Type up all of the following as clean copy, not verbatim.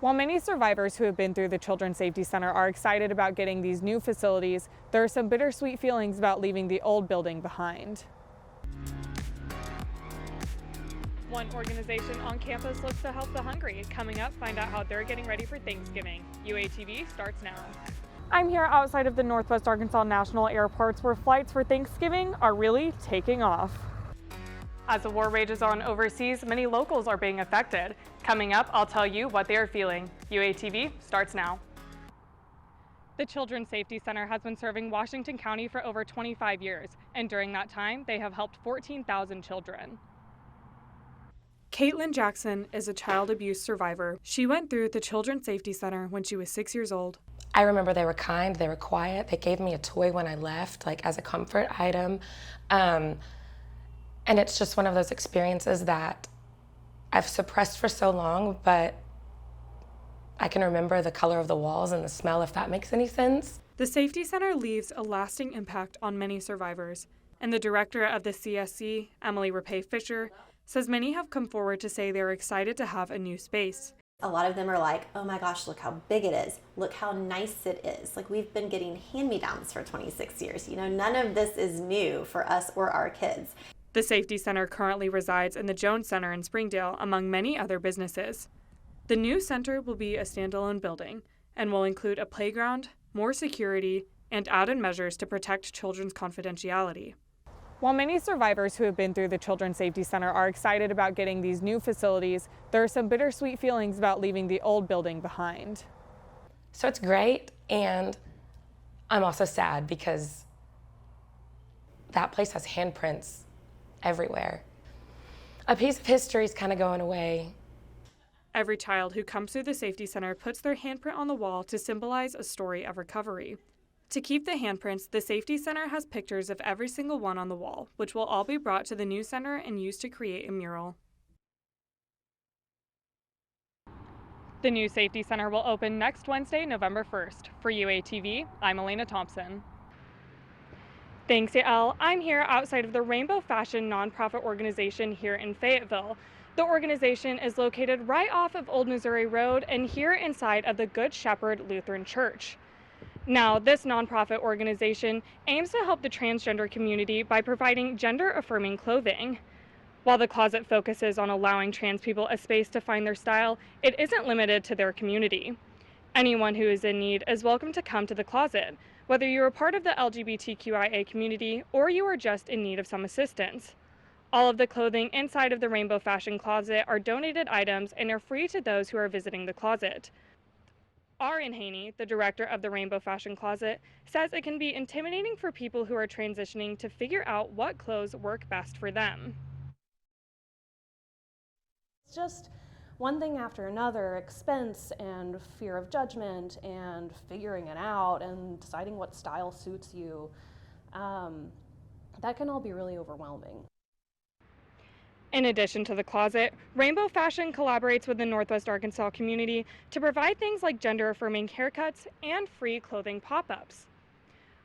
While many survivors who have been through the Children's Safety Center are excited about getting these new facilities, there are some bittersweet feelings about leaving the old building behind. One organization on campus looks to help the hungry. Coming up, find out how they're getting ready for Thanksgiving. UATV starts now. I'm here outside of the Northwest Arkansas National Airports where flights for Thanksgiving are really taking off. As the war rages on overseas, many locals are being affected. Coming up, I'll tell you what they are feeling. UATV starts now. The Children's Safety Center has been serving Washington County for over 25 years, and during that time, they have helped 14,000 children. Caitlin Jackson is a child abuse survivor. She went through the Children's Safety Center when she was 6 years old. I remember they were kind, they were quiet. They gave me a toy when I left, like as a comfort item. And it's just one of those experiences that I've suppressed for so long, but I can remember the color of the walls and the smell, if that makes any sense. The Safety Center leaves a lasting impact on many survivors, and the director of the CSC, Emily Rapay Fisher, says many have come forward to say they're excited to have a new space. A lot of them are like, oh my gosh, look how big it is. Look how nice it is. Like, we've been getting hand-me-downs for 26 years. You know, none of this is new for us or our kids. The Safety Center currently resides in the Jones Center in Springdale, among many other businesses. The new center will be a standalone building and will include a playground, more security, and added measures to protect children's confidentiality. While many survivors who have been through the Children's Safety Center are excited about getting these new facilities, there are some bittersweet feelings about leaving the old building behind. So it's great, and I'm also sad because that place has handprints everywhere. A piece of history is kind of going away. Every child who comes through the Safety Center puts their handprint on the wall to symbolize a story of recovery. To keep the handprints, the Safety Center has pictures of every single one on the wall, which will all be brought to the new center and used to create a mural. The new Safety Center will open next Wednesday, November 1st. For UATV, I'm Elena Thompson. Thanks, Yael. I'm here outside of the Rainbow Fashion nonprofit organization here in Fayetteville. The organization is located right off of Old Missouri Road and here inside of the Good Shepherd Lutheran Church. Now, this nonprofit organization aims to help the transgender community by providing gender-affirming clothing. While the closet focuses on allowing trans people a space to find their style, it isn't limited to their community. Anyone who is in need is welcome to come to the closet, whether you're a part of the LGBTQIA community or you are just in need of some assistance. All of the clothing inside of the Rainbow Fashion Closet are donated items and are free to those who are visiting the closet. Erin Haney, the director of the Rainbow Fashion Closet, says it can be intimidating for people who are transitioning to figure out what clothes work best for them. It's just one thing after another, expense and fear of judgment and figuring it out and deciding what style suits you. That can all be really overwhelming. In addition to the closet, Rainbow Fashion collaborates with the Northwest Arkansas community to provide things like gender-affirming haircuts and free clothing pop-ups.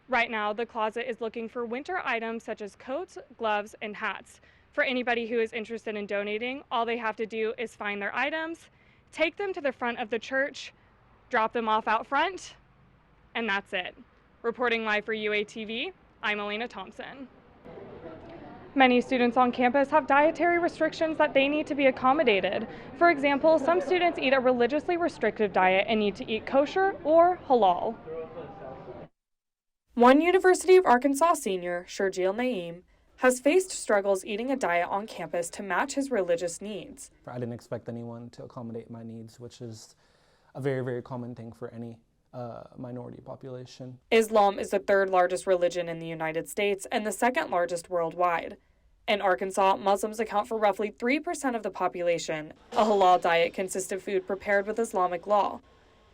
Right now, the closet is looking for winter items such as coats, gloves, and hats. For anybody who is interested in donating, all they have to do is find their items, take them to the front of the church, drop them off out front, and that's it. Reporting live for UATV, I'm Elena Thompson. Many students on campus have dietary restrictions that they need to be accommodated. For example, some students eat a religiously restrictive diet and need to eat kosher or halal. One University of Arkansas senior, Sherjeel Naeem, has faced struggles eating a diet on campus to match his religious needs. I didn't expect anyone to accommodate my needs, which is a very, very common thing for any minority population. Islam is the third largest religion in the United States and the second largest worldwide. In Arkansas, Muslims account for roughly 3% of the population. A halal diet consists of food prepared with Islamic law.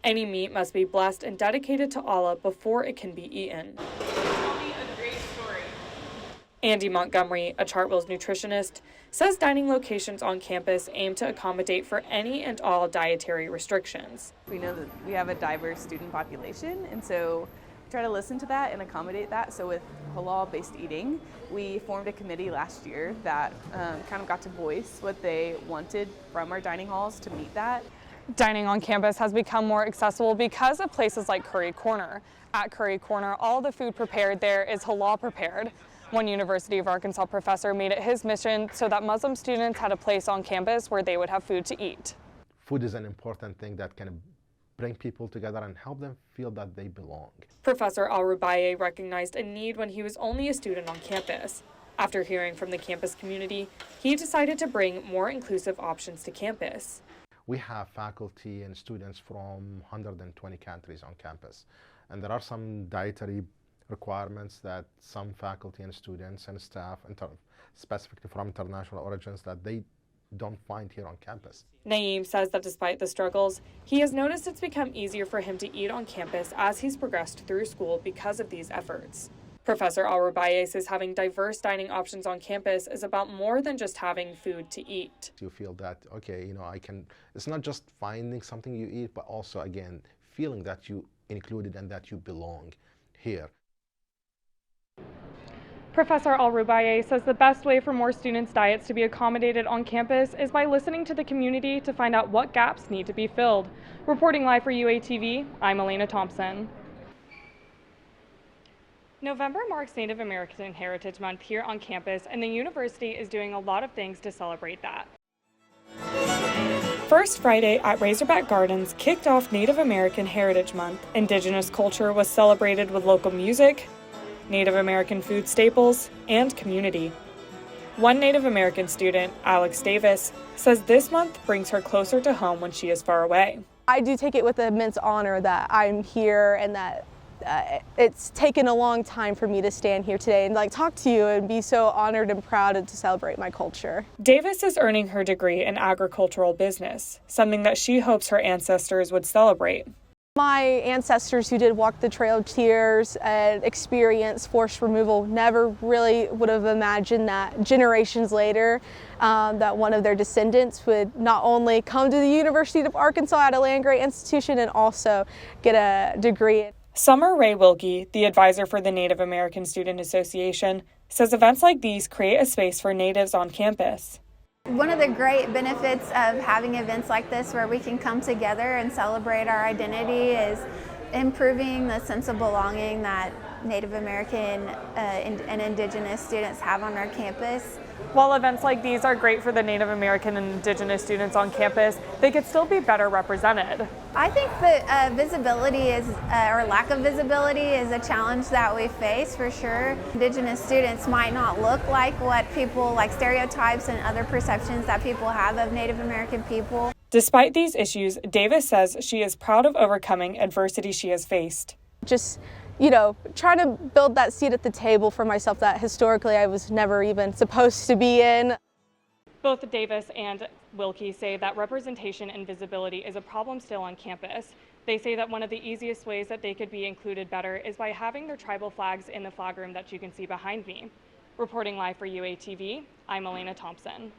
Any meat must be blessed and dedicated to Allah before it can be eaten. Tell me a great story. Andy Montgomery, a Chartwell's nutritionist, says dining locations on campus aim to accommodate for any and all dietary restrictions. We know that we have a diverse student population, and so we try to listen to that and accommodate that. So with halal-based eating, we formed a committee last year that kind of got to voice what they wanted from our dining halls to meet that. Dining on campus has become more accessible because of places like Curry Corner. At Curry Corner, all the food prepared there is halal prepared. One University of Arkansas professor made it his mission so that Muslim students had a place on campus where they would have food to eat. Food is an important thing that can bring people together and help them feel that they belong. Professor Al-Rubaye recognized a need when he was only a student on campus. After hearing from the campus community, he decided to bring more inclusive options to campus. We have faculty and students from 120 countries on campus, and there are some dietary requirements that some faculty and students and staff, specifically from international origins, that they don't find here on campus. Naeem says that despite the struggles, he has noticed it's become easier for him to eat on campus as he's progressed through school because of these efforts. Professor Al-Rubaye says having diverse dining options on campus is about more than just having food to eat. You feel that, okay, it's not just finding something you eat, but also, again, feeling that you included and that you belong here. Professor Al-Rubaye says the best way for more students' diets to be accommodated on campus is by listening to the community to find out what gaps need to be filled. Reporting live for UATV, I'm Elena Thompson. November marks Native American Heritage Month here on campus, and the university is doing a lot of things to celebrate that. First Friday at Razorback Gardens kicked off Native American Heritage Month. Indigenous culture was celebrated with local music, Native American food staples, and community. One Native American student, Alex Davis, says this month brings her closer to home when she is far away. I do take it with immense honor that I'm here and that it's taken a long time for me to stand here today and talk to you and be so honored and proud to celebrate my culture. Davis is earning her degree in agricultural business, something that she hopes her ancestors would celebrate. My ancestors who did walk the Trail of Tears and experience forced removal never really would have imagined that generations later that one of their descendants would not only come to the University of Arkansas at a land-grant institution and also get a degree. Summer Ray Wilkie, the advisor for the Native American Student Association, says events like these create a space for natives on campus. One of the great benefits of having events like this where we can come together and celebrate our identity is improving the sense of belonging that Native American and Indigenous students have on our campus. While events like these are great for the Native American and Indigenous students on campus, they could still be better represented. I think that visibility or lack of visibility is a challenge that we face for sure. Indigenous students might not look like what people, like stereotypes and other perceptions that people have of Native American people. Despite these issues, Davis says she is proud of overcoming adversity she has faced. Just trying to build that seat at the table for myself that historically I was never even supposed to be in. Both Davis and Wilkie say that representation and visibility is a problem still on campus. They say that one of the easiest ways that they could be included better is by having their tribal flags in the flag room that you can see behind me. Reporting live for UATV, I'm Elena Thompson.